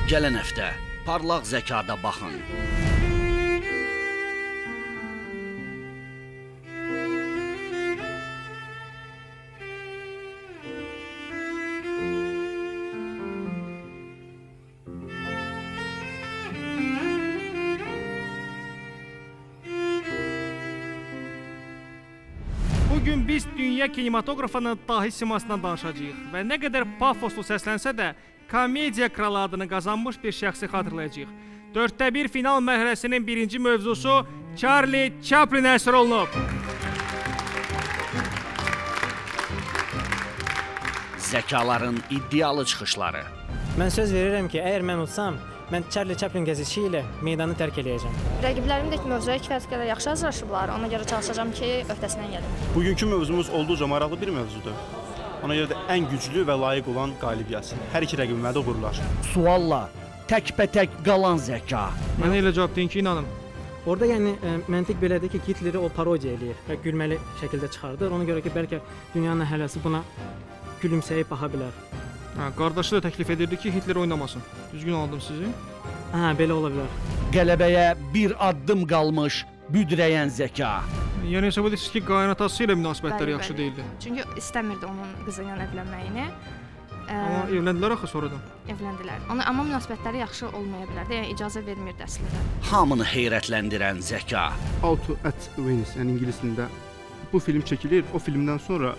Gələn həftə parlaq zəkada baxın. Bugün biz dünya kinematografının dahi simasından danışacağıq və nə qədər pafoslu səslənsə də komediya kralı adını qazanmış bir şəxsi xatırlayacağıq. 4-1 final mərhələsinin birinci mövzusu Charlie Chaplin əsir olunub. Zəkaların iddialı çıxışları. Mən söz verirəm ki, əgər mən utsam, mən Charlie Chaplin gəzişi ilə meydanı tərk eləyəcəm. Rəqiblərim də ki, mövzuya kifayət qədər yaxşı hazırlaşıblar. Ona görə çalışacağam ki, öhdəsindən gəlim. Bugünkü mövzumuz olduqca maraqlı bir mövzudur. Ona görə də ən güclü və layiq olan qalib gəlsin. Hər iki rəqibimə də uğurlar. Sualla tək-bətək qalan zəka. Mənə elə cavab deyin ki, inanın. Orada yəni məntiq belədir ki, Hitleri o parodiya eləyir və gülməli şəkildə çıxardır. Ona görə ki, bəlkə dünyanın əhaliyyəti buna gülümsəyib baxa bilər. Qardaşı da təklif edirdi ki, Hitler oynamasın. Düzgün aldım sizi. Belə ola bilər. Qələbəyə bir addım qalmış büdrəyən zəka. Yəni hesab edirsiniz ki, qaynatası ilə münasibətləri yaxşı deyildi. Çünki istəmirdi onun qızı ilə evlənməyini. Amma evləndilər axı sonradan. Evləndilər. Amma münasibətləri yaxşı olmaya bilərdi. Yəni icazə vermirdi əslində. Hamını heyrətləndirən zəka. Auto at Venice, yəni ingilis dilində bu film çəkilir. O filmdən sonra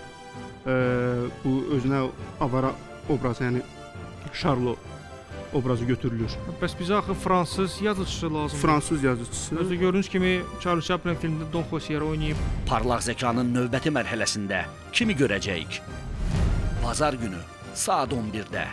bu özünə avara obrazı, yəni Charlo obrazı götürülür. Bəs bizə axı fransız yazıcısı lazımdır. Fransız yazıcısı. Özü gördüyünüz kimi Charlie Chaplin filmində Don José oynayıb. Parlaq zəkanın növbəti mərhələsində kimi görəcəyik? Bazar günü saat 11-də.